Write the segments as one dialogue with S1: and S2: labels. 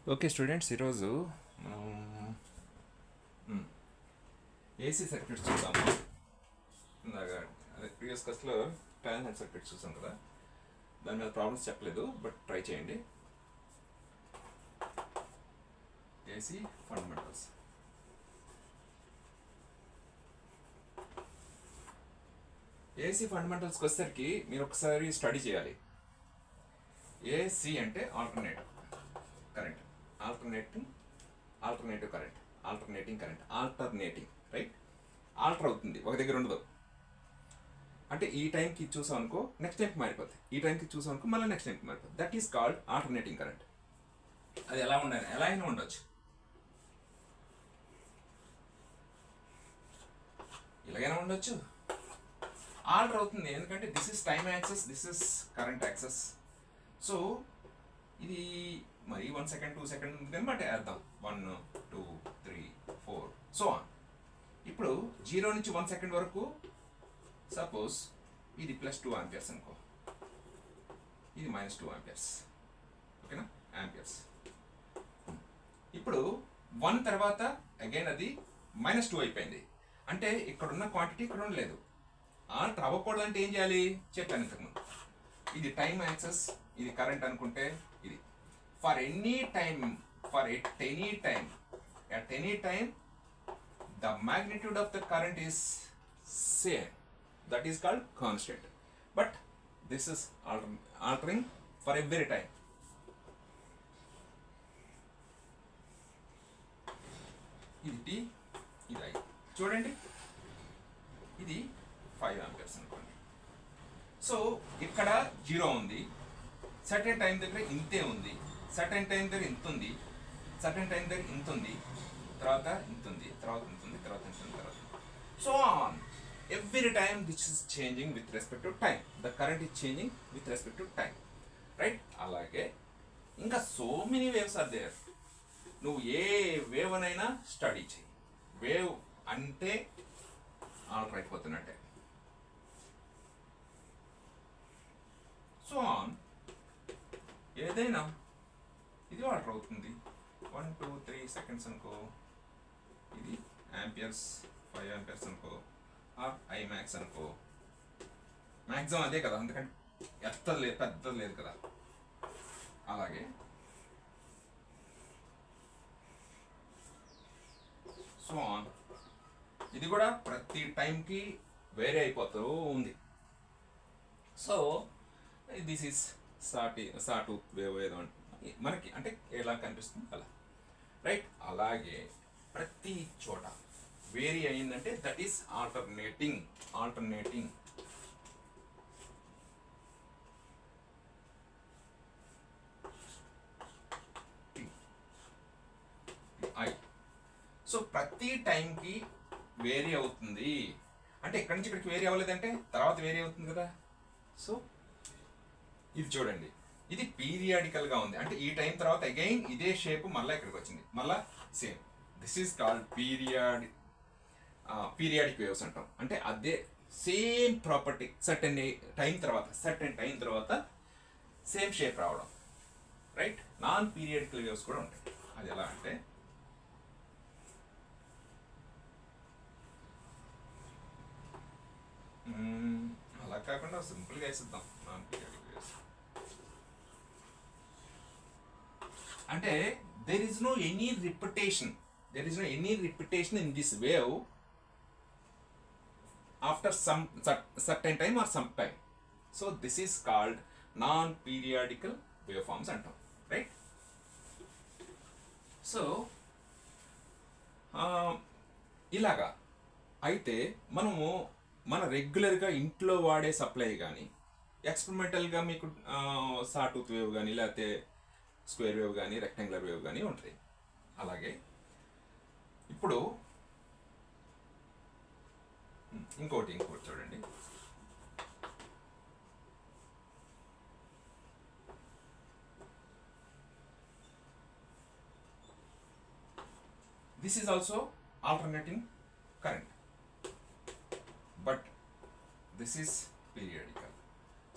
S1: Okay students, ఈరోజు మనం AC circuits చూద్దాము. ఇందాక అదే ప్రీవియస్ క్లాస్లో ట్రాన్సియెంట్ సర్క్యూట్స్ చూసాం కదా, దాని మీద ప్రాబ్లమ్స్ చెప్పలేదు, బట్ ట్రై చేయండి. AC fundamentals. ఏసీ ఫండమెంటల్స్కి వచ్చేసరికి మీరు ఒకసారి స్టడీ చేయాలి. ఏసీ అంటే alternative current, alternative current, alternating right. Alter అవుతుంది, ఒక దగ్గర ఉండదు. అంటే ఈ టైంకి చూసాం అనుకో నెక్స్ట్ టైంకి మారిపోతుంది, ఈ టైంకి చూసాం అనుకో మళ్ళీ నెక్స్ట్ టైంకి మారిపోతుంది. That is called alternating current. అది ఎలా ఉండాలి, ఎలా అయినా ఉండొచ్చు, ఇలాగైనా ఉండొచ్చు, ఆల్టర్ అవుతుంది. ఎందుకంటే this is time access, this is current access. So ఇది మరి 1 సెకండ్ 2 సెకండ్ ఉంది కానీ బట్ వేద్దాం 1 2 3 4 సో ఆన్. ఇప్పుడు 0 నుంచి 1 సెకండ్ వరకు సపోజ్ ఇది +2 ఆంపియర్స్ అనుకో, ఇది -2 ఆంపియర్స్, ఓకేనా, ఆంపియర్స్. ఇప్పుడు 1 తర్వాత అగైన్ అది -2 అయిపోయింది. అంటే ఇక్కడున్న క్వాంటిటీ ఇక్కడ ఉండలేదు. ఆల్టర్ అవ్వకూడదు అంటే ఏం చేయాలి చెప్పాను ఇంతకుముందు. ఇది టైమ్ యాక్సెస్, ఇది కరెంట్ అనుకుంటే ఇది for any time, at any time the magnitude of the current is same, that is called constant, but this is altering for every time. ఇది T, ఇది I. చూడండి, ఇది 5 ఆంపియర్స్ అనుకోండి. సో ఇక్కడ 0 ఉంది, సర్టెన్ టైం దగ్గర ఇంతే ఉంది, సర్టెన్ టైం దగ్గర ఇంత ఉంది, సర్టెన్ టైం దగ్గర ఇంత ఉంది, తర్వాత ఇంత ఉంది, తర్వాత ఇంత ఉంది, తర్వాత ఇంత ఉంది, తర్వాత so on. Every time this is changing with respect to time, the current is changing with respect to time, right. అలాగే ఇంకా so many waves are there. నువ్వు ఏ వేవ్ అనైనా స్టడీ చేయి. వేవ్ అంటే ఆల్టర్ అయిపోతున్నట్టే. సో ఆన్ ఏదైనా ఇది ఆల్టర్ అవుతుంది. 1 2 3 సెకండ్స్ అనుకో, ఇది ఆంపియర్స్ 5 ఆంపియర్స్ అనుకో, ఆర్ ఐ మ్యాక్స్ అనుకో. మ్యాక్సిమం అదే కదా, ఎందుకంటే పెద్దది లేదు కదా. అలాగే సో ఆన్ ఇది కూడా ప్రతి టైంకి వేరే అయిపోతూ ఉంది. So this is sawtooth wave ఏదో మనకి అంటే ఎలా కనిపిస్తుంది అలా, రైట్. అలాగే ప్రతి చోట వేరీ అయిందంటే that is alternating. I. So ప్రతి టైంకి వేరీ అవుతుంది. అంటే ఇక్కడి నుంచి ఇక్కడికి వేరీ అవ్వలేదంటే తర్వాత వేరీ అవుతుంది కదా. సో ఇది చూడండి, ఇది పీరియాడికల్గా ఉంది. అంటే ఈ టైం తర్వాత అగైన్ ఇదే షేప్ మళ్ళీ ఇక్కడికి వచ్చింది, మళ్ళీ same. This is called periodic waves అంటాం. అంటే అదే సేమ్ ప్రాపర్టీ సర్టెన్ టైం తర్వాత సేమ్ షేప్ రావడం, రైట్. నాన్ పీరియాడికల్ వేవ్స్ కూడా ఉంటాయి. అది ఎలా అంటే అలా కాకుండా సింపుల్గా వేసిద్దాం. నాన్ పీరియాడిక్ వేవ్స్ అంటే there is no any repetition in this wave after some certain time or some time. So this is called non-periodical waveforms antam, right. So ఇలాగా అయితే మనము మన రెగ్యులర్గా ఇంట్లో వాడే సప్లై కానీ ఎక్స్పెరిమెంటల్గా మీకు సాటూత్ వేవ్ కానీ లేకపోతే స్క్వేర్ వేవ్ కానీ రెక్టాంగులర్ వేవ్ కానీ ఉంటుంది. అలాగే ఇప్పుడు ఇంకోటి చూడండి. This is also alternating current, but this is periodical.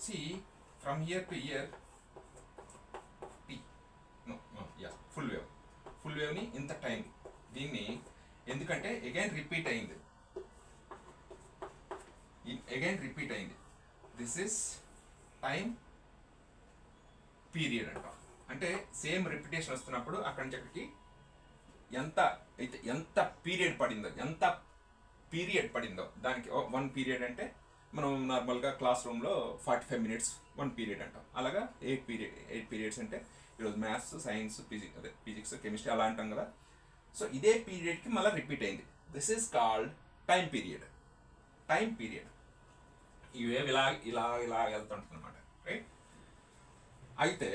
S1: See, from here to here, T, no, yeah, full wave. వేవ్ని ఇంత టైం, దీన్ని ఎందుకంటే అగైన్ రిపీట్ అయింది, దిస్ ఇస్ టైం పీరియడ్ అంటాం. అంటే సేమ్ రిపిటేషన్ వస్తున్నప్పుడు అక్కడి నుంచి అక్కడికి ఎంత పీరియడ్ పడిందో దానికి 1 పీరియడ్ అంటే మనం నార్మల్గా క్లాస్ రూమ్లో 45 minutes 1 పీరియడ్ అంటాం. అలాగా 8 పీరియడ్స్ అంటే ఈరోజు మ్యాథ్స్, సైన్స్, ఫిజిక్స్, కెమిస్ట్రీ అలా అంటాం కదా. సో ఇదే పీరియడ్కి మళ్ళీ రిపీట్ అయింది. This is called time period. ఈ వేవ్ ఇలా వెళ్తుంటుంది అనమాట, రైట్. అయితే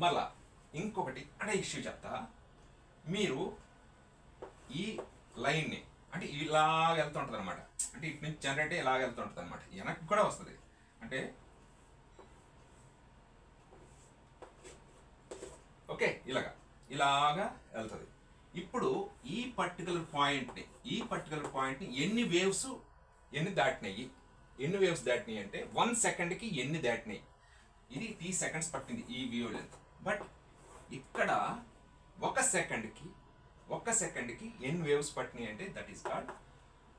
S1: మళ్ళా ఇంకొకటి ఇక్కడ ఇష్యూ చెప్తా. మీరు ఈ లైన్ని అంటే ఇలా వెళ్తుంటుంది అనమాట, అంటే ఇటు నుంచి జనరేట్ ఇలా వెళ్తుంటుంది అనమాట, వెనక్కి కూడా వస్తుంది. అంటే ఓకే ఇలాగా వెళ్తుంది. ఇప్పుడు ఈ పర్టికులర్ పాయింట్ని ఎన్ని వేవ్స్ దాటినాయి అంటే 1 సెకండ్కి ఎన్ని దాటినాయి, ఇది T సెకండ్స్ పట్టింది ఈ వేవ్ లెంత్. బట్ ఇక్కడ 1 సెకండ్కి ఎన్ని వేవ్స్ పట్టినాయి అంటే దట్ ఈస్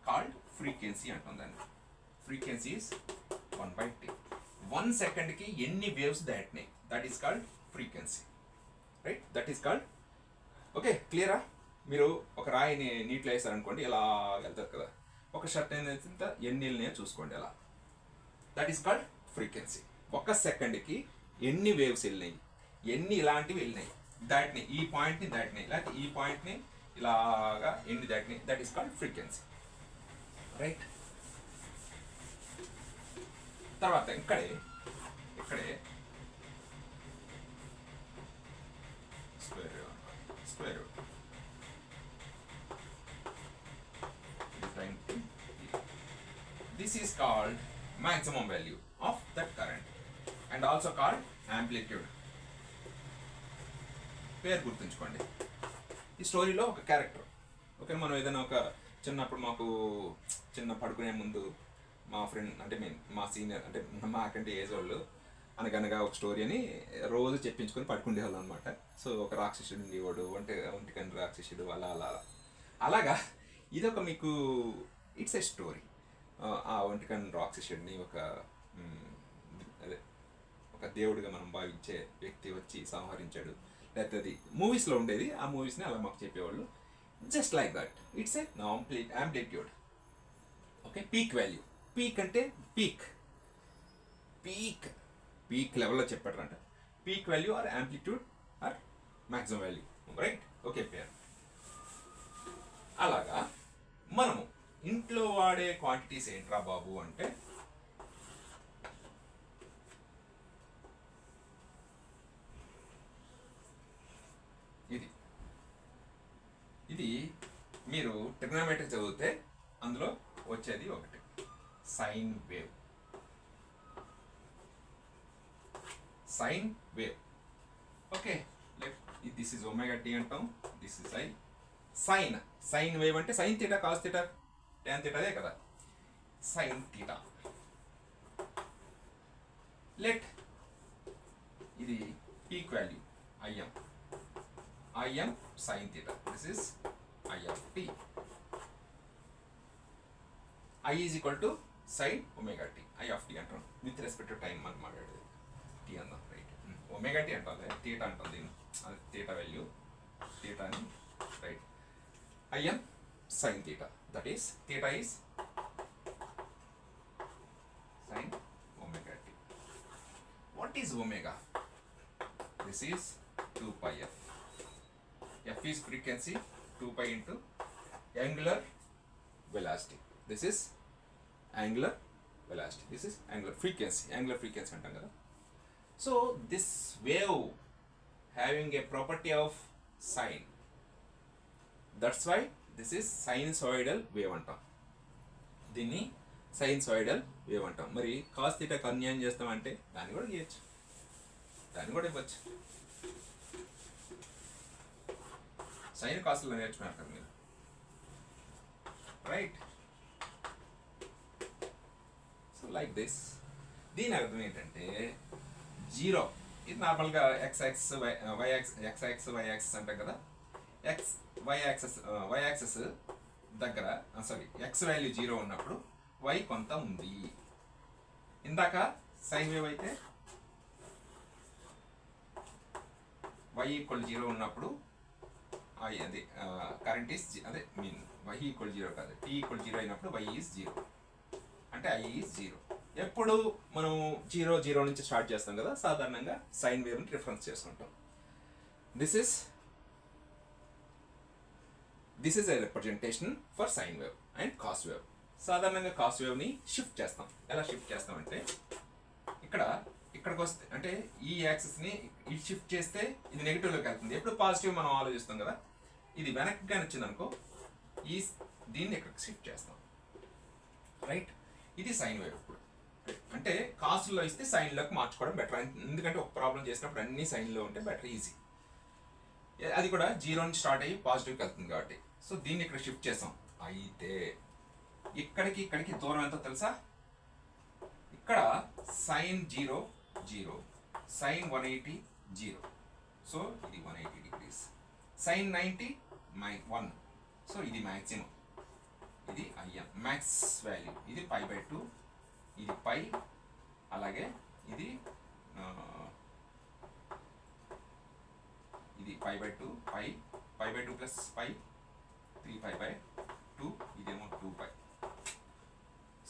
S1: కాల్డ్ ఫ్రీక్వెన్సీ అంటాం దాన్ని. Frequency is 1/T. 1 సెకండ్కి ఎన్ని వేవ్స్ దాటినాయి, that is called frequency, right. That is called okay. క్లియరా? మీరు ఒక రాయిని నీటిలో వేసారనుకోండి, ఇలా వెళ్తారు కదా, ఒక షర్ట్ అయితే ఎన్ని వెళ్ళినాయో చూసుకోండి అలా. That is called frequency. 1 సెకండ్కి ఎన్ని వేవ్స్ వెళ్ళినాయి, ఎన్ని ఇలాంటివి వెళ్ళినాయి, దాటినాయి, ఈ పాయింట్ని దాటినాయి, లేకపోతే ఈ పాయింట్ని ఇలాగా ఎన్ని దాటినాయి, that is called frequency, right. తర్వాత ఇక్కడే square root this is called maximum value of that current and also called amplitude. పేరు గుర్తుంచుకోండి. ఈ స్టోరీలో ఒక క్యారెక్టర్, ఓకే. మనం ఏదైనా ఒక చిన్నప్పుడు చిన్న పడుకునే ముందు మా ఫ్రెండ్ అంటే మా సీనియర్ అంటే మాకంటే ఏజ్ వాళ్ళు అనగనగా ఒక స్టోరీ అని రోజు చెప్పించుకొని పడుకుండేవాళ్ళు అనమాట. సో ఒక రాక్షసుడు ఉండేవాడు, ఒంటికని రాక్షసుడు, అలాగా ఇదొక మీకు ఇట్స్ ఎ స్టోరీ. ఆ ఒంటికని రాక్షసుడిని ఒక దేవుడిగా మనం భావించే వ్యక్తి వచ్చి సంహరించాడు, లేకపోతే అది మూవీస్లో ఉండేది. ఆ మూవీస్ని అలా మాకు చెప్పేవాళ్ళు. Just like that it's a amplitude, okay. Peak value, peak అంటే పీక్ లెవెల్లో చెప్పారంట. Peak value or amplitude or maximum value, right. Okay పేరు. అలాగా మనము ఇంట్లో వాడే క్వాంటిటీస్ ఏంట్రా బాబు అంటే ఇది మీరు ట్రిగ్నోమెట్రీ చదివితే అందులో వచ్చేది ఒకటి sine wave. Okay, this is omega t అంటాం, దిస్ ఇస్ సైన్ వేవ్ అంటే sine theta, cos theta, tan theta అదే కదా, సైన్ థీటా. లెట్ ఇది peak value IM sin theta. This is I of t. I is equal to sin omega t. I of t అంటాం with respect to time మనం మాట్లాడేది t అందాం, right. Omega t అంటాం, theta అంటాం, దీన్ని అది theta value, థీటాని, right. IM sin theta, that is theta is sin omega t. What is omega? This is 2 pi f. F is frequency, 2 pi into angular velocity. This is angular velocity. This is angular frequency. Angular frequency antam kada. So this wave having a property of sine. That's why this is sinusoidal wave antam. దీన్ని sinusoidal wave antam. మరి cos theta కి అన్యాయం చేస్తామంటే దాన్ని కూడా చేయొచ్చు, దాన్ని కూడా ఇవ్వచ్చు. సైన్ కాస్ట్లో నేర్చుకున్నారు కదా మీరు, రైట్. So like this. దీని అర్థం ఏంటంటే ఇది నార్మల్గా ఎక్స్ వై యాక్సెస్ అంటాం కదా. వై యాక్సెస్ దగ్గర సారీ ఎక్స్ వాల్యూ 0 ఉన్నప్పుడు వై కొంత ఉంది. ఇందాక సైన్ వేవ్ అయితే y ఈక్వల్ 0 ఉన్నప్పుడు అది కరెంట్ ఈస్ అదే మీన్ y ఈక్వల్ 0 కాదు, t ఈక్వల్ 0 అయినప్పుడు y ఈజ్ 0 అంటే I ఈజ్ 0. ఎప్పుడు మనం 0 నుంచి స్టార్ట్ చేస్తాం కదా, సాధారణంగా సైన్ వేవ్ని రిఫరెన్స్ చేసుకుంటాం. This is a representation for sine wave and cos wave. సాధారణంగా కాస్ వేవ్ని షిఫ్ట్ చేస్తాం. ఎలా షిఫ్ట్ చేస్తామంటే ఇక్కడికి వస్తే అంటే ఈ యాక్సిస్ని ఇది షిఫ్ట్ చేస్తే ఇది నెగిటివ్లోకి వెళ్తుంది. ఎప్పుడు పాజిటివ్ మనం ఆలోచిస్తాం కదా, ఇది వెనక్కి కానీ వచ్చింది అనుకో దీన్ని ఇక్కడికి షిఫ్ట్ చేస్తాం. రైట్, ఇది సైన్ వేవ్. ఇప్పుడు అంటే కాస్ట్లో ఇస్తే సైన్లోకి మార్చుకోవడం బెటర్, ఎందుకంటే ఒక ప్రాబ్లం చేసినప్పుడు అన్ని సైన్లో ఉంటే బెటర్, ఈజీ. అది కూడా 0 నుంచి స్టార్ట్ అయ్యి పాజిటివ్కి వెళ్తుంది కాబట్టి. సో దీన్ని ఇక్కడ షిఫ్ట్ చేసాం. అయితే ఇక్కడికి దూరం ఎంతో తెలుసా? ఇక్కడ సైన్ 0 0, సైన్ 180 0, సో ఇది 180 degrees. సైన్ 90 1, సో ఇది మ్యాక్సిమం, ఇది IM మ్యాక్స్ వాల్యూ. ఇది π/2, ఇది π, అలాగే ఇది π/2 π/2 ప్లస్ π 3π/2, ఇదేమో 2π.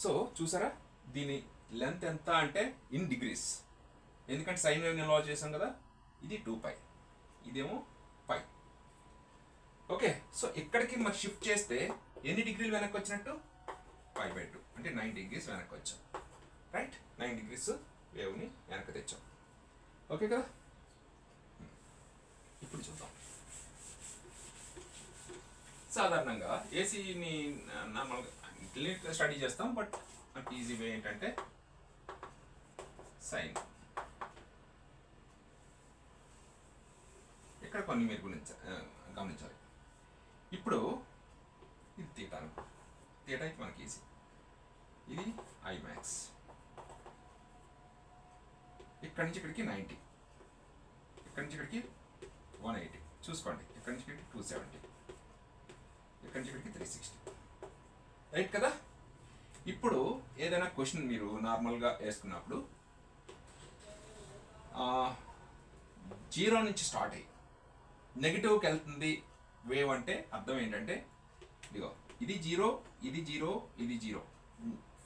S1: సో చూసారా దీని లెంత్ ఎంత అంటే ఇన్ డిగ్రీస్, ఎందుకంటే సైన్ వేవ్ నిల్వ చేసాం కదా. ఇది 2π, ఇదేమో π. ఓకే, సో ఇక్కడికి మరి షిఫ్ట్ చేస్తే ఎన్ని డిగ్రీలు వెనక్కి వచ్చినట్టు? π/2 అంటే 9 degrees వెనక్కి వచ్చాం. రైట్, 9 degrees వేవ్ని వెనక్కి తెచ్చాం. ఓకే కదా, ఇప్పుడు చూద్దాం. సాధారణంగా ఏసీని నార్మల్గా స్టడీ చేస్తాం, బట్ మనకి ఈజీ వే ఏంటంటే సైన్. ఇక్కడ కొన్ని మీరు గమనించాలి. ఇప్పుడు ఇది తీటా అయితే మనకి ఈజీ. ఇది I max, ఇక్కడి నుంచి ఇక్కడికి 90, ఇక్కడి నుంచి ఇక్కడికి 180 చూసుకోండి, ఇక్కడి నుంచి ఇక్కడికి 270, ఇక్కడి నుంచి ఇక్కడికి 360. రైట్ కదా. ఇప్పుడు ఏదైనా క్వశ్చన్ మీరు నార్మల్గా వేసుకున్నప్పుడు 0 నుంచి స్టార్ట్ అయ్యి నెగిటివ్కి వెళ్తుంది వేవ్ అంటే అర్థం ఏంటంటే, ఇదిగో ఇది 0, ఇది 0, ఇది 0.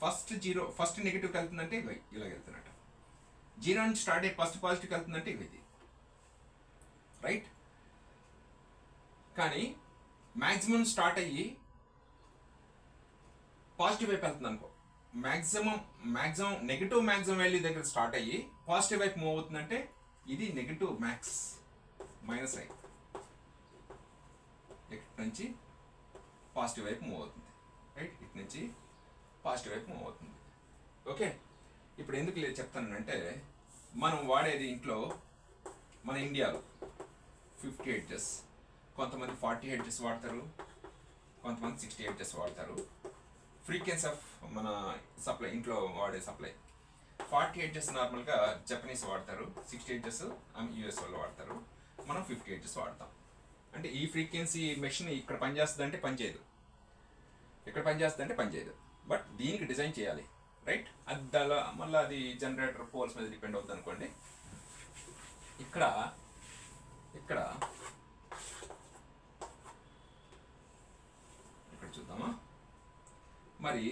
S1: ఫస్ట్ నెగిటివ్కి వెళ్తుందంటే ఇలా వెళ్తున్నట్టు. 0 నుంచి స్టార్ట్ అయ్యి ఫస్ట్ పాజిటివ్కి వెళ్తుందంటే ఇది. రైట్, కానీ మ్యాక్సిమం స్టార్ట్ అయ్యి పాజిటివ్ వైపు వెళ్తుంది అనుకో, మ్యాక్సిమం నెగిటివ్ మ్యాక్సిమం వాల్యూ దగ్గర స్టార్ట్ అయ్యి పాజిటివ్ వైపు మూవ్ అవుతుందంటే ఇది నెగిటివ్ మ్యాక్స్ మైనస్ అయ్యి ఇటు నుంచి పాజిటివ్ వైపు మూవ్ అవుతుంది. రైట్, ఇటు నుంచి పాజిటివ్ వైపు మూవ్ అవుతుంది. ఓకే, ఇప్పుడు ఎందుకు లేదు చెప్తానంటే, మనం వాడేది ఇంట్లో మన ఇండియాలో 50 Hz, కొంతమంది 40 Hz వాడతారు, కొంతమంది 60 Hz వాడతారు. ఫ్రీక్వెన్సీ ఆఫ్ మన సప్లై ఇంట్లో వాడే సప్లై 40 Hz నార్మల్గా జపనీస్ వాడతారు, 60 Hz US వాళ్ళు వాడతారు, మనం 50 Hz వాడతాం. అంటే ఈ ఫ్రీక్వెన్సీ మెషిన్ ఇక్కడ పనిచేస్తుంది అంటే పనిచేయదు, ఇక్కడ పనిచేస్తుంది అంటే పనిచేయదు. బట్ దీనికి డిజైన్ చేయాలి. రైట్, అది మళ్ళీ అది జనరేటర్ పోల్స్ మీద డిపెండ్ అవుతుంది అనుకోండి. ఇక్కడ చూద్దామా. మరి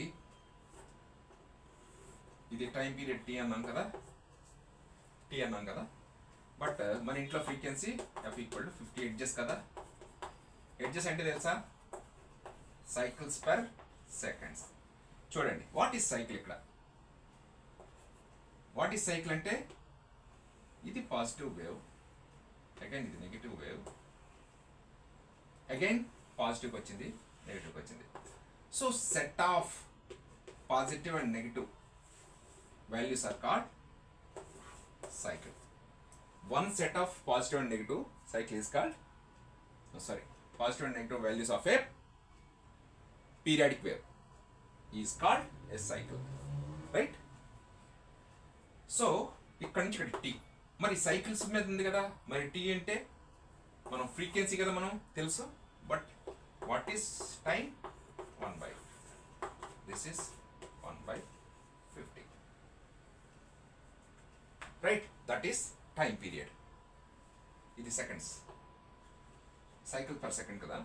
S1: ఇది టైం పీరియడ్ T అన్నాం కదా, బట్ మన ఇంట్లో frequency F equal to 50 Hz కదా. హెడ్జెస్ అంటే తెలుసా? Cycles per seconds. చూడండి, వాట్ ఈస్ సైకిల్? ఇక్కడ వాట్ ఈస్ సైకిల్ అంటే ఇది పాజిటివ్ వేవ్, అగైన్ ఇది నెగిటివ్ వేవ్, అగైన్ పాజిటివ్కి వచ్చింది, నెగిటివ్కి వచ్చింది. So set of positive and negative values are called cycle. One set of positive and negative cycle is called positive and negative values of a periodic wave is called a cycle. Right? So ఇక్కడ నుంచి ఇక్కడ T మరి cycles మీద ఉంది కదా, మరి tea అంటే మనం ఫ్రీక్వెన్సీ కదా మనం తెలుసు. But what is time? 1/, this is 1/50, right? That is time period. ఇది సెకండ్స్, సైకిల్ పర్ సెకండ్ కదా,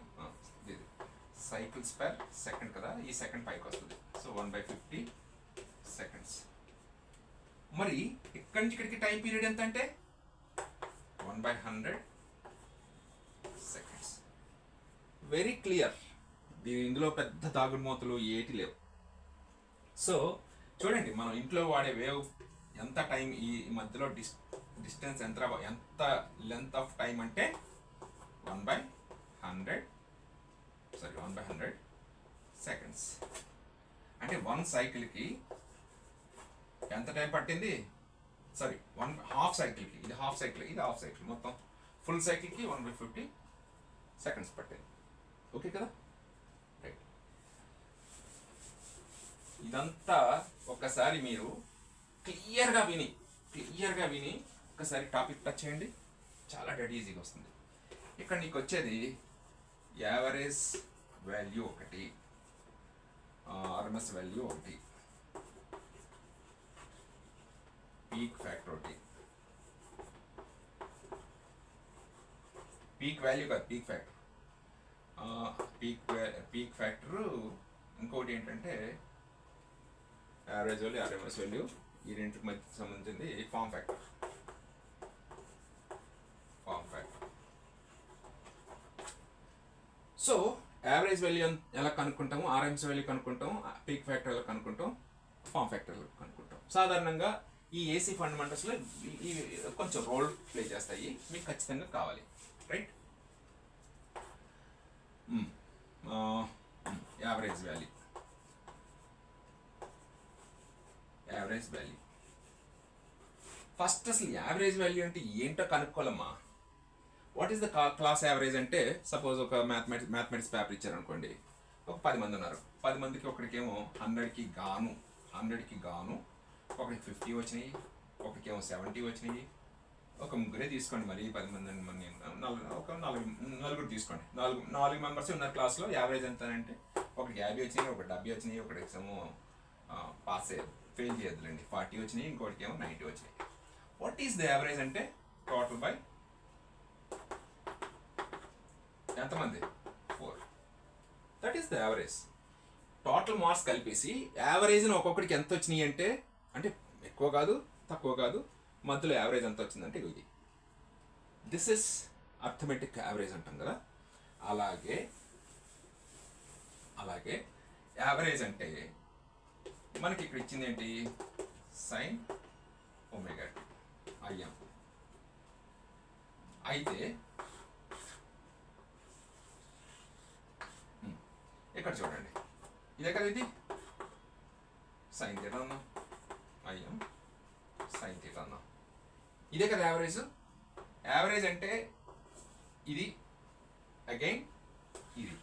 S1: ఇది సైకిల్స్ పర్ సెకండ్ కదా, ఈ సెకండ్ పైకి వస్తుంది. So 1/50 seconds. మరి ఇక్కడి నుంచి ఇక్కడికి టైం పీరియడ్ ఎంత అంటే 1/100 సెకండ్స్. Very clear. ఇందులో పెద్ద దాగుడుమూతలు ఏటి లేవు. సో చూడండి, మనం ఇంట్లో వాడే వేవ్ ఎంత టైం, ఈ మధ్యలో డిస్టెన్స్ ఎంత లెంత్ ఆఫ్ టైం అంటే 1/100 సెకండ్స్. అంటే 1 సైకిల్కి ఎంత టైం పట్టింది? సారీ, హాఫ్ సైకిల్కి, ఇది హాఫ్ సైకిల్, ఇది హాఫ్ సైకిల్, మొత్తం ఫుల్ సైకిల్కి 1/50 సెకండ్స్ పట్టింది. ఓకే కదా, రైట్. ఇదంతా ఒకసారి మీరు క్లియర్గా విని ఒకసారి టాపిక్ టచ్ చేయండి, చాలా డెడ్ ఈజీగా వస్తుంది. ఇక్కడ నీకు వచ్చేది యావరేజ్ వాల్యూ ఒకటి, ఆర్ఎంఎస్ వాల్యూ ఒకటి, పీక్ ఫ్యాక్టర్ ఒకటి, పీక్ వాల్యూ కాదు, పీక్ ఫ్యాక్టర్. పీక్ ఫ్యాక్టర్ ఇంకోటి ఏంటంటే యావరేజ్ వాల్యూ, ఆర్ఎంఎస్ వాల్యూ, ఈ రెండింటికి మధ్య సంబంధించింది form factor. So average value ఎలా కనుక్కుంటాము, ఆర్ఎంఎస్ వాల్యూ కనుక్కుంటాం, పీక్ ఫ్యాక్టర్ ఎలా కనుక్కుంటాం, ఫామ్ ఫ్యాక్టర్ కనుక్కుంటాం. సాధారణంగా ఈ ఏసీ ఫండమెంటల్స్లో ఇవి కొంచెం రోల్ ప్లే చేస్తాయి, మీకు ఖచ్చితంగా కావాలి, రైట్? యావరేజ్ వాల్యూ, ఫస్ట్ అసలు యావరేజ్ వాల్యూ అంటే ఏంటో కనుక్కోవాలమ్మా. What is the class average అంటే, సపోజ్ ఒక మ్యాథమెటిక్స్ పేపర్ ఇచ్చారనుకోండి, ఒక 10 మంది ఉన్నారు. 10 మందికి ఒకరికేమో 100కి గాను ఒకరికి 50 వచ్చినాయి, ఒకరికేమో 70 వచ్చినాయి. ఒక ముగ్గురే తీసుకోండి, మరి 10 మంది ఒక నలుగురు తీసుకోండి. నాలుగు మెంబర్స్ ఉన్నారు క్లాస్లో. యావరేజ్ ఎంత అంటే ఒకరికి 50 వచ్చినాయి, ఒకటి 70 వచ్చినాయి, ఒకటికేమో ఫెయిల్ చేయొద్దులేండి 40 వచ్చినాయి, ఇంకోటికి ఏమో 90 వచ్చినాయి. వాట్ ఈస్ ద యావరేజ్ అంటే టోటల్ బై ఎంతమంది? 4. That is the average. Total marks కలిపేసి యావరేజ్ని ఒక్కొక్కడికి ఎంత వచ్చినాయి అంటే ఎక్కువ కాదు తక్కువ కాదు, మధ్యలో యావరేజ్ ఎంత వచ్చిందంటే ఇది. దిస్ ఇస్ అర్థమెటిక్ యావరేజ్ అంటాం కదా. అలాగే యావరేజ్ అంటే మనకి ఇక్కడ ఇచ్చింది ఏంటి? sin omega t IM. అయితే ఇక్కడ చూడండి, ఇదే కదా ఇది sin θ అన్నా, IM sin θ అన్నా, ఇదే కదా యావరేజ్. యావరేజ్ అంటే ఇది అగైన్ ఇది,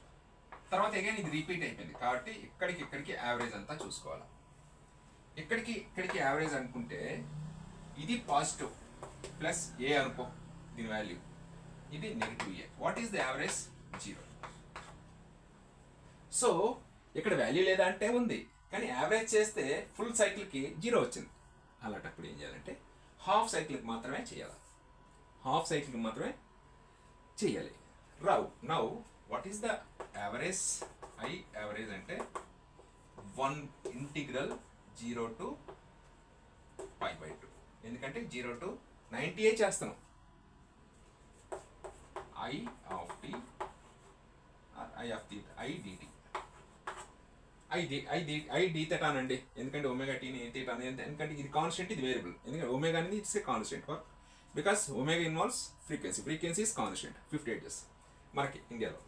S1: తర్వాత అగైన్ ఇది రిపీట్ అయిపోయింది కాబట్టి ఇక్కడికి యావరేజ్ అంతా చూసుకోవాలి. ఇక్కడికి యావరేజ్ అనుకుంటే ఇది పాజిటివ్ ప్లస్ ఏ అనుకో దీని వాల్యూ, ఇది negative A. What is the average? 0. So ఇక్కడ వాల్యూ లేదా అంటే ఉంది, కానీ యావరేజ్ చేస్తే ఫుల్ సైకిల్కి 0 వచ్చింది. అలాంటప్పుడు ఏం చేయాలంటే హాఫ్ సైకిల్కి మాత్రమే చేయాలి, now what is the average? Average అంటే 1 ఇంటిగ్రల్ 0 to π/2. ఎందుకంటే 0 to 90 చేస్తున్నాం. I dt అనండి, ఎందుకంటే ఒమేగా టీని తీటా అని, ఎందుకంటే ఇది కాన్స్టెంట్, ఇది వేరియబుల్. ఎందుకంటే ఒమేగా అనేది it's a constant because omega involves frequency is constant 50 Hz మనకి ఇండియాలో.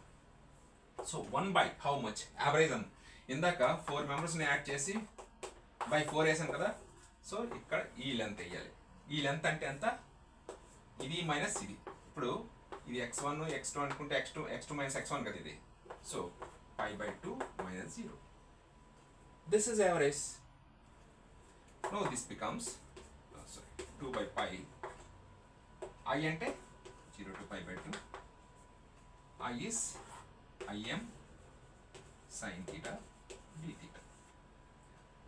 S1: సో 1/, హౌ మచ్ యావరేజ్ అని ఇందాక 4 మెంబర్స్ని యాడ్ చేసి బై 4 వేసాను కదా. సో ఇక్కడ ఈ లెంత్ వేయాలి. ఈ లెంత్ అంటే ఎంత? ఇది మైనస్ ఇది. ఇప్పుడు ఇది x1 x2 అనుకుంటే x2 మైనస్ x1 కదా ఇది. So π/2 minus 0. This is average. No this becomes 2/π I అంటే 0 to pi by 2. I is Im sin theta d theta.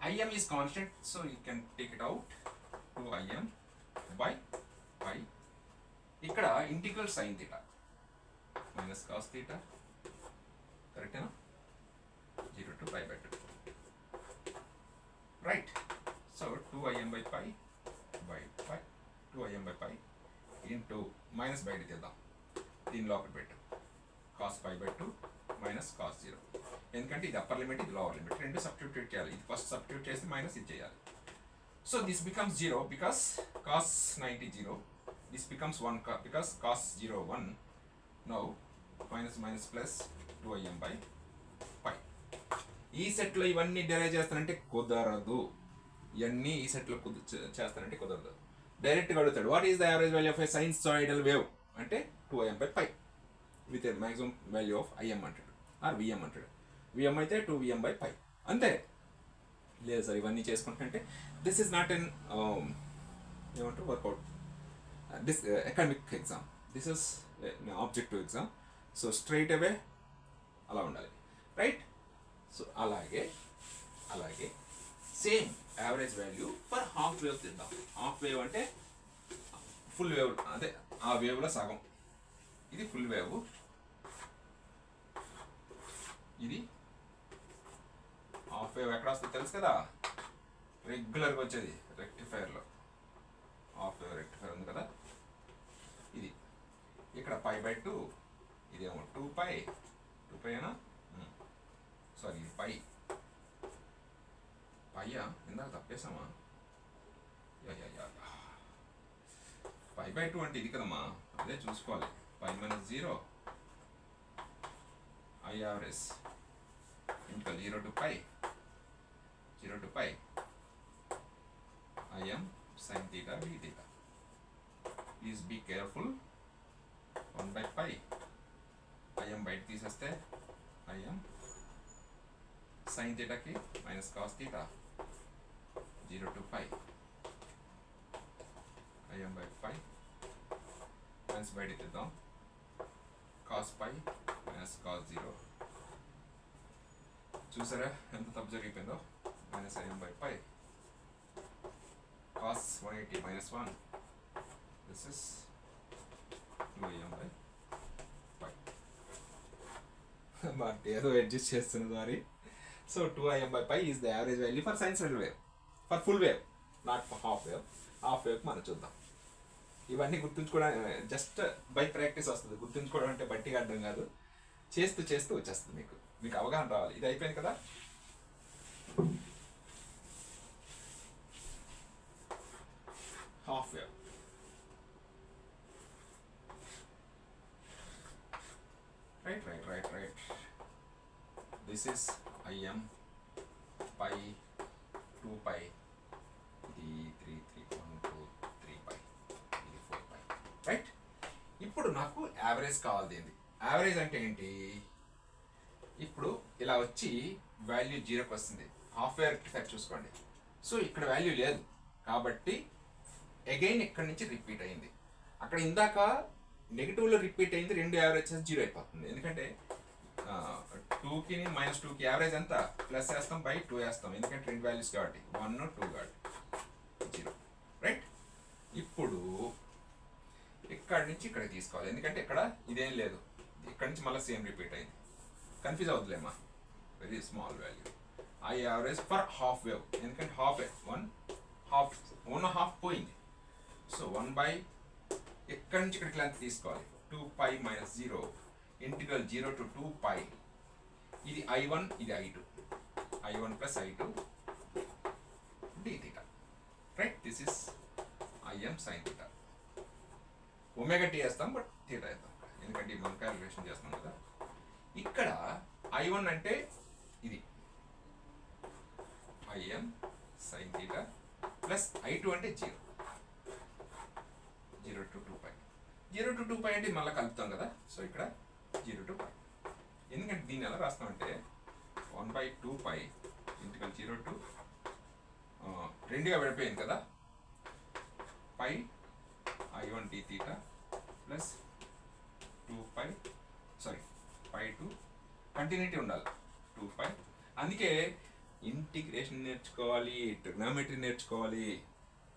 S1: Im is constant, so you can take it out. 2Im by pi. ఇక్కడ integral sin theta minus cos theta. కరెక్టేనా? 0 to pi by 2. Right. So 2Im by pi by pi. 2Im by pi into minus బయట తీద్దాం. దీనిలో ఒకటి పెట్టు. cos pi by 2 minus cos 0. ఎందుకంటే ఇది upper limit, ఇది లోవర్ లిమిట్. రెండు సబ్స్టిట్యూట్ చేయాలి. ఇది ఫస్ట్ సబ్స్టిట్యూట్ చేసి మైనస్ ఇది చేయాలి. So this becomes 0 because cos 90 0. This becomes 1 because cos 0 1. Now minus minus plus 2Im by pi. ఈ సెట్లో ఇవన్నీ డెరైవ్ చేస్తానంటే కుదరదు. ఇవన్నీ ఈ సెట్లో చేస్తానంటే కుదరదు. డైరెక్ట్గా అడుగుతాడు what is the average value of A sinusoidal wave అంటే 2Im by pi with a maximum value of Im అంటాడు ఆర్ Vm అంటాడు. Vm అయితే 2Vm by pi అంతే. లేదు సార్ ఇవన్నీ చేసుకుంటుంటే దిస్ ఈజ్ నాట్ ఎన్ ఏమంటారు work out this academic exam, this is objective exam. So straight away అలా ఉండాలి, రైట్? సో అలాగే same average value for half wave తిద్దాం. హాఫ్ వేవ్ అంటే ఫుల్ వేవ్, అదే ఆ వేవ్లో సగం. ఇది ఫుల్ వేవ్, ఇది హాఫ్ వేవ్. ఎక్కడ వస్తుంది తెలుసు కదా, రెగ్యులర్గా వచ్చేది రెక్టిఫైర్లో. హాఫ్ వేవ్ రెక్టిఫైర్ ఉంది కదా, ఇది ఇక్కడ పై బై 2, ఇదేమో 2π అయినా సారీ ఇది పై ఇందాక తప్పేసామా? పై బై 2 అంటే ఇది కదమ్మా, అదే చూసుకోవాలి. π - 0 I average into 0 to pi Im sin theta d theta. Please be careful. 1 by pi Im బయట తీసేస్తే Im sin theta కి minus cos theta 0 to pi Im by pi minus బయట తీద్దాం. cos pi minus cos 0. చూసారా ఎంత తప్పు జరిగిపోయిందో? minus Im by pi cos 180 minus 1. This is 2Im by pi. But ఏదో adjust చేస్తున్న sorry. So 2Im by pi is the average value for sinusoidal wave, for full wave, not for half wave. Half వేవ్కి మనం చూద్దాం. ఇవన్నీ గుర్తుంచుకోవడం just by practice వస్తుంది. గుర్తుంచుకోవడం అంటే బట్టిగా అర్థం కాదు, చేస్తూ వచ్చేస్తుంది. మీకు అవగాహన రావాలి. ఇది అయిపోయింది కదా. Half wave right. This is Im పై 2π, ఇది 3 1 2 3π, ఇది 4π, రైట్? ఇప్పుడు నాకు యావరేజ్ కావాలి. ఏంది యావరేజ్ అంటే ఏంటి? ఇప్పుడు ఇలా వచ్చి వాల్యూ 0కి వస్తుంది. హాఫ్ వేవ్ రెక్టిఫైర్ చూసుకోండి. సో ఇక్కడ వాల్యూ లేదు కాబట్టి అగైన్ ఇక్కడ నుంచి రిపీట్ అయింది. అక్కడ ఇందాక నెగిటివ్లో రిపీట్ అయింది, రెండు యావరేజ్ 0 అయిపోతుంది. ఎందుకంటే 2కి -2కి యావరేజ్ ఎంత ప్లస్ వేస్తాం బై 2 వేస్తాం, ఎందుకంటే రెండు వాల్యూస్ కాబట్టి 1 2 కాబట్టి 0, రైట్? ఇప్పుడు ఇక్కడ నుంచి ఇక్కడ తీసుకోవాలి, ఎందుకంటే ఇక్కడ ఇదేం లేదు. ఇక్కడ నుంచి మళ్ళీ సేమ్ రిపీట్ అయింది. కన్ఫ్యూజ్ అవుతుందిలేమ్మా. Very small value. I average for half wave, ఎందుకంటే హాఫ్ పోయింది. సో 1 బై ఎక్కడి నుంచి ఇక్కడికి లెంత్ తీసుకోవాలి. 2π - 0 ఇంటిగ్రల్ 0 to 2π. ఇది I1, ఇది I2. I1 plus I2 d theta, right? This is Im sin theta. Omega t వేస్తాం, బట్ థీటా వేస్తాం ఎందుకంటే మనం క్యాలిక్యులేషన్ చేస్తాం కదా. ఇక్కడ I1 అంటే ఇది Im sin theta plus I2 అంటే 0 to 2π. 0 to 2π అంటే మళ్ళీ కలుపుతాం కదా. సో ఇక్కడ 0 to π. ఎందుకంటే దీన్ని ఎలా రాస్తామంటే 1/2π ఇంటికల్ 0 to రెండుగా విడిపోయింది కదా. Pi I1 d theta plus 2π sorry pi to continuity ఉండాలి 2π. అందుకే ఇంటిగ్రేషన్ నేర్చుకోవాలి, ట్రిగ్నోమెట్రీ నేర్చుకోవాలి.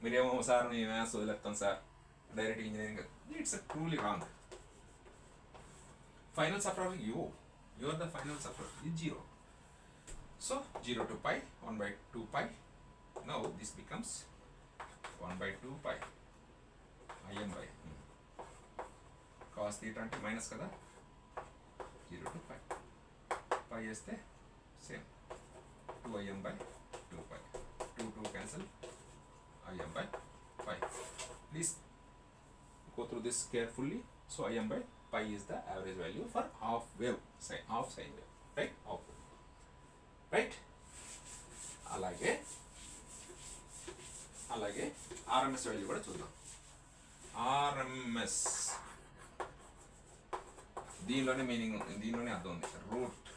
S1: మీరేమో సార్ నేను మ్యాథ్స్ వదిలేస్తాను sir direct engineering, it's truly wrong. Final sufferer you are the final sufferer is 0. So 0 to pi 1/2π. Now this becomes 1/2π im by cos theta అంటే minus కదా, 0 to pi పై వేస్తే same 2im/2π, 2 cancel, im by pi. Please go through this carefully. So im by pi is the average value for half wave, half sine wave, right? Half wave, right? అలాగే RMS value కూడా చూద్దాం. RMS దీనిలోనే meaning, దీనిలోనే అర్థం ఉంది. Root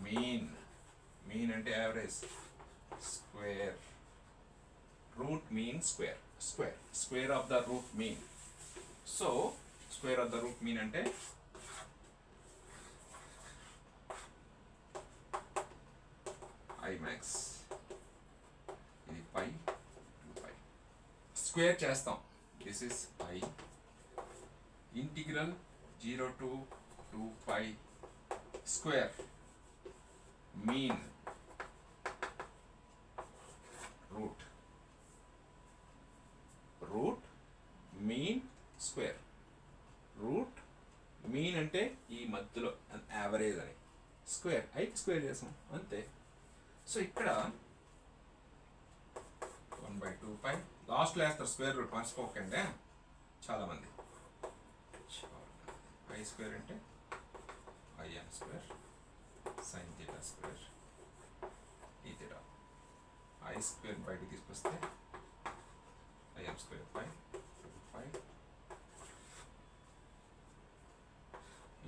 S1: mean అంటే average, square root mean square of the root mean. So square of the root mean అంటే Imax, ఇది పై 2π స్క్వేర్ చేస్తాం. This is I integral 0 to 2π square mean root mean square. Root mean అంటే ఈ మధ్యలో average అని, square ఐకి square చేసాం అంతే. సో ఇక్కడ 1/2π లాస్ట్లో వేస్తారు స్క్వేర్ రూట్, మర్చిపోకండి చాలామంది. I స్క్వేర్ అంటే im square sin θ square d θ. I square బయటకు తీసుకొస్తే im square by 2π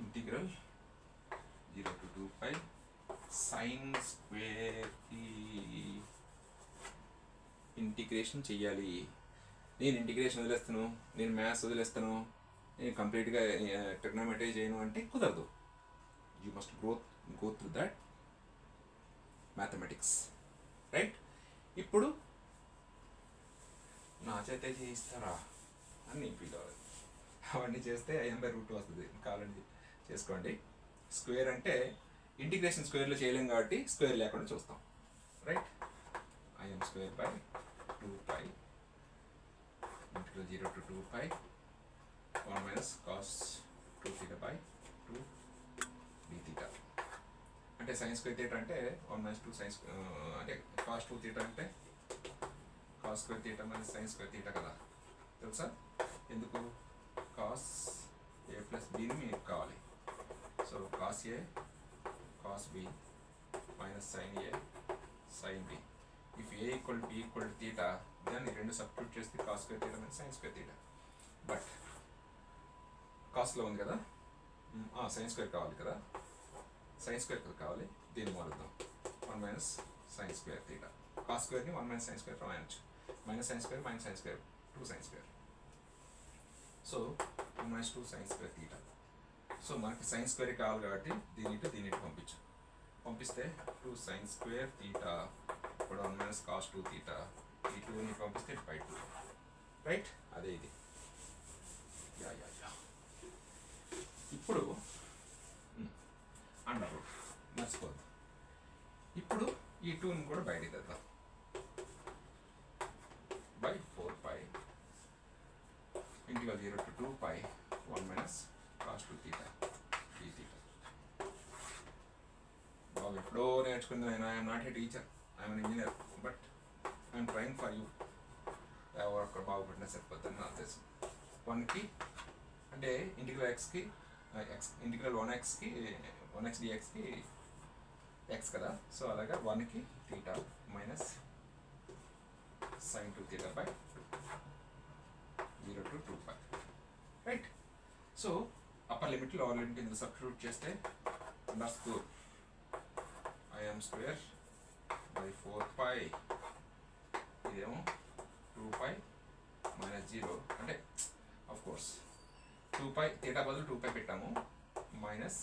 S1: integral 0 to 2π sine square కి ఇంటిగ్రేషన్ చెయ్యాలి. నేను ఇంటిగ్రేషన్ వదిలేస్తాను, నేను మ్యాథ్స్ వదిలేస్తాను, నేను కంప్లీట్గా ట్రిగ్నోమెట్రీ చేయను అంటే కుదరదు. You must go through that mathematics, right? ఇప్పుడు నా చేత చేయిస్తారా అని నేను ఫీల్ అవ్వాలి. అవన్నీ చేస్తే im/√2 వస్తుంది, కావాలండి చేసుకోండి. స్క్వేర్ అంటే ఇంటిగ్రేషన్ స్క్వేర్లో చేయలేం కాబట్టి స్క్వేర్ లేకుండా చూస్తాం, right? im square by 2π integral 0 to 2π 1 minus cos 2θ by 2 dθ. అంటే సైన్ స్క్వేర్ థీటా అంటే 1 minus 2 సైన్స్ అంటే cos 2θ అంటే cos square theta minus sine square theta కదా, తెలుసా? ఎందుకు? కాస్ ఏ ప్లస్ బిని మీకు కావాలి. So cos A cos B minus sine A sine B. If A equal B equal theta, దాన్ని రెండు సబ్స్టిట్యూట్ చేస్తే cos square theta minus sine square theta. But కాస్ట్లో ఉంది కదా, సైన్ స్క్వేర్ కావాలి కదా, సైన్ స్క్వేర్ కదా కావాలి, దీన్ని మారుద్దాం 1 minus sine square theta. Cos స్క్వేర్ని 1 minus సైన్ స్క్వేర్ రాయొచ్చు, minus sine square 2 sine square. So 1 minus 2 sine square theta. So మనకి సైన్ స్క్వేర్ కావాలి కాబట్టి దీన్ని పంపిస్తే 2 సైన్ స్క్వేర్ థీటా ఇప్పుడు 1 minus cos 2 థీటా. ఈ 2ని పంపిస్తే బై 2, రైట్? అదే ఇది. యా ఇప్పుడు అండర్ రూట్ మర్చిపోద్దు. ఇప్పుడు ఈ 2ని కూడా బయటికి తెద్దాం. By 4π integral 0 to 2π 1 minus cos 2 theta dθ. బాగా ఎప్పుడో నేర్చుకుంది నేను. I'm not a teacher, I'm an engineer, but I'm trying for you. ఎవరొక్కడ బాగుపడినా సరిపోద్దని నా ఉద్దేశం. 1కి అంటే ఇంటిగ్రల్ ఎక్స్కి ఇంటిగ్రల్ 1xకి 1x dxకి ఎక్స్ కదా, సో అలాగా 1కి theta minus sine 2 theta by 0 to 2π, right? So upper limit lower limit ఇందులో సబ్స్టిట్యూట్ చేస్తే under score im square by 4π, ఇదేమో 2π మైనస్ 0 అంటే ఆఫ్ కోర్స్ 2π తీటా బదులు 2π పెట్టాము మైనస్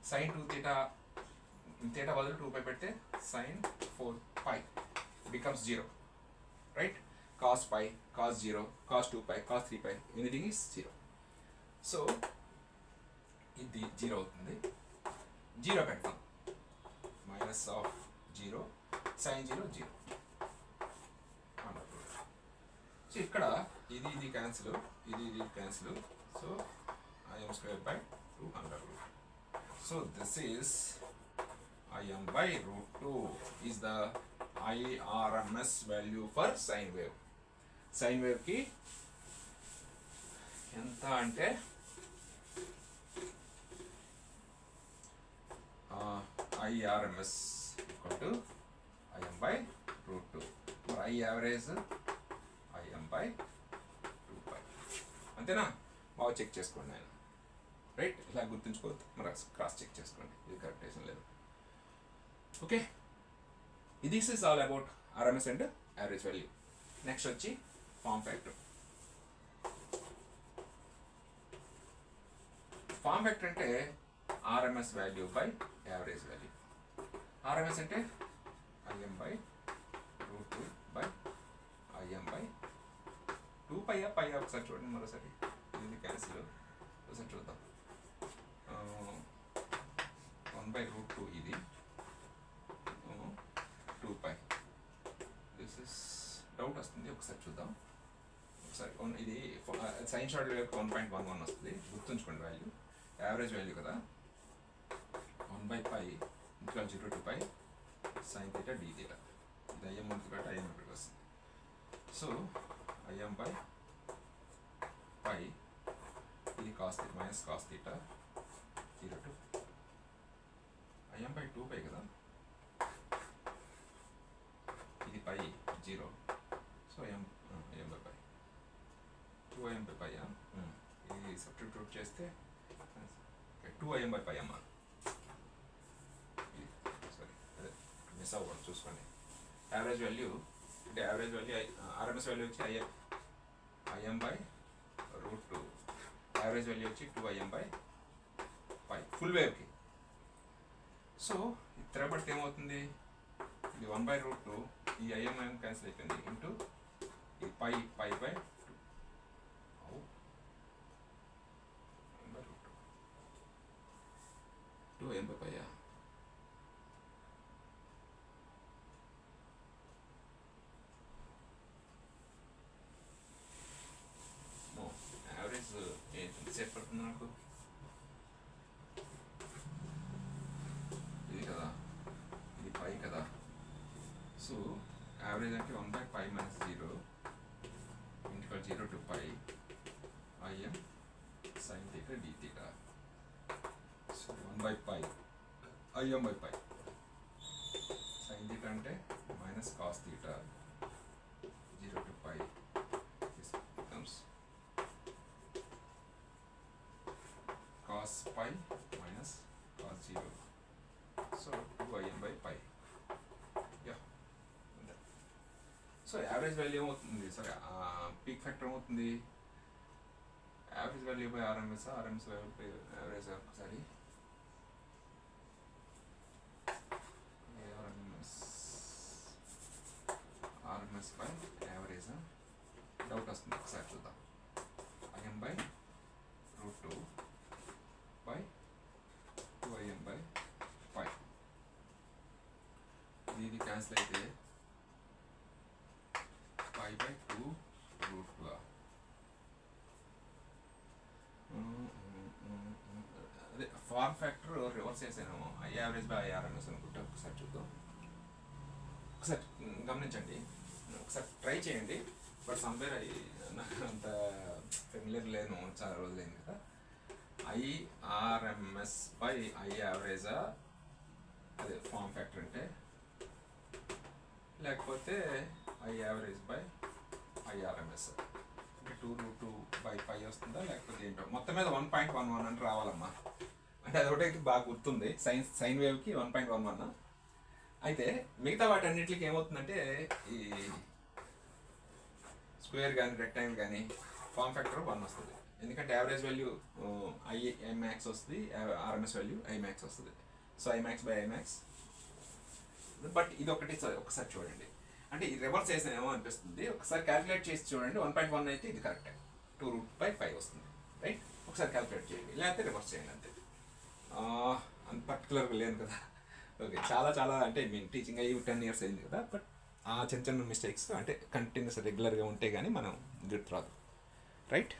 S1: sin 2 తీటా తీటా బదులు 2π పెడితే sin 4π becomes 0, right? cos π, cos 0, cos 2π, cos 3π, anything is 0. So ఇది 0 అవుతుంది, 0 పెడతాం, మైనస్ ఆఫ్ 0 sin 0 0. సో ఇక్కడ ఇది క్యాన్సిల్, ఇది cancel, so im square by 2 under root. So this is im by root 2 is the IRMS value for sine wave. Sine wave ki ఎంత అంటే IRMS equal to im by root 2 or I average im by 2π. అంతేనా? బాగా check చేసుకోండి ఆయన, right? ఇలా గుర్తుంచుకోవద్దు, మరి cross check చేసుకోండి, ఇది కరెక్టేషన్ లేదు. Okay, this is all about RMS and average value. Next వచ్చి ఫార్మ్ ఫ్యాక్టర్. ఫార్మ్ ఫ్యాక్టర్ అంటే RMS value by average value. RMS అంటే im by root 2 by im by 2π ఒకసారి చూడండి, మరోసారి ఇది క్యాన్సిల్, ఒకసారి చూద్దాం. 1 బై రూట్ 2 ఇది 2π. దిస్ ఇస్ డౌట్ వస్తుంది, ఒకసారి చూద్దాం. ఒకసారి ఇది సైన్ షార్ట్ 1.11 వస్తుంది, గుర్తుంచుకోండి వాల్యూ. యావరేజ్ వాల్యూ కదా, 1/π ఇంటికల్ 0 to π sin θ d θ. ఇది im ఉంది కాబట్టి im ఇక్కడికి వస్తుంది. సో im బై π, ఇది cos θ minus cos θ 0 to im by 2π కదా, ఇది π 0, so im by π 2im by π. ఇది సబ్స్టిట్యూట్ చేస్తే 2im బై π అమ్మా, సారీ అదే మిస్ అవ్వకూడదు, చూసుకోండి. యావరేజ్ వాల్యూ అంటే యావరేజ్ వాల్యూ RMS వాల్యూ వచ్చి im by root 2, average value వచ్చి 2im బై π ఫుల్ వేవ్కి. సో ఇది తిరగబడితే ఏమవుతుంది, ఇది 1 బై రూట్ 2, ఈ im క్యాన్సిల్ అయిపోయింది, ఇంటూ ఈ π బై 2 2im బై π. యావరేజ్ ఎంతసేపు పడుతుంది నాకు, ఇది కదా, ఇది π కదా. సో యావరేజ్ అంటే 1 by π minus 0 integral 0 to π im sin θ d θ. So 1 by π im by π sin θ అంటే minus cos θ 0 to π. This becomes cos π minus cos 0. So 2im by π. Yeah. So average value ఏమవుతుంది, సరే పీక్ ఫ్యాక్టర్ ఏమవుతుంది, average value by RMS, RMS value by average. ఒకసారి RMS by average doubt వస్తుంది, ఒకసారి చూద్దాం. im by root 2 by 2im by π. ఇది cancel అయితే π by 2 root 2. అదే ఫార్మ్ ఫ్యాక్టర్ రివర్స్ చేసాను, I average by IRMS అనుకుంటా. ఒకసారి చూద్దాం, ఒకసారి గమనించండి, ఒకసారి ట్రై చేయండి. బట్ సమ్వేర్ నాకు అంత ఫెమిలియర్ లేను, చాలా రోజులైంది కదా. IRMS బై I average అదే ఫార్మ్ ఫ్యాక్టర్ అంటే, లేకపోతే I average బై IRMS అంటే 2 root 2 by π వస్తుందా, లేకపోతే ఏంటో. మొత్తం మీద 1.11 అని రావాలమ్మా, అంటే అదొకటి బాగా గుర్తుంది. సైన్ వేవ్కి 1.11. అయితే మిగతా వాటి అన్నింటికి ఏమవుతుందంటే, ఈ స్క్వేర్ కానీ రెక్టాంగిల్ కానీ ఫామ్ ఫ్యాక్టర్ 1 వస్తుంది, ఎందుకంటే యావరేజ్ వాల్యూ ఐ మ్యాక్స్ వస్తుంది, ఆర్ఎంఎస్ వాల్యూ ఐ మ్యాక్స్ వస్తుంది. So I max by I max. But ఇది ఒకసారి చూడండి, అంటే ఈ రివర్స్ చేసినేమో అనిపిస్తుంది. ఒకసారి క్యాలిక్యులేట్ చేసి చూడండి. 1.1 అయితే ఇది కరెక్ట్, 2√5 వస్తుంది, రైట్? ఒకసారి క్యాలిక్యులేట్ చేయండి, లేకపోతే రివర్స్ చేయండి అంతే. అంత పర్టికులర్గా లేను కదా. ఓకే, చాలా అంటే మేము టీచింగ్ అయ్యి 10 years అయింది కదా. బట్ ఆ చిన్న మిస్టేక్స్ అంటే కంటిన్యూస్ రెగ్యులర్గా ఉంటే కానీ మనం గుర్తురాదు, రైట్?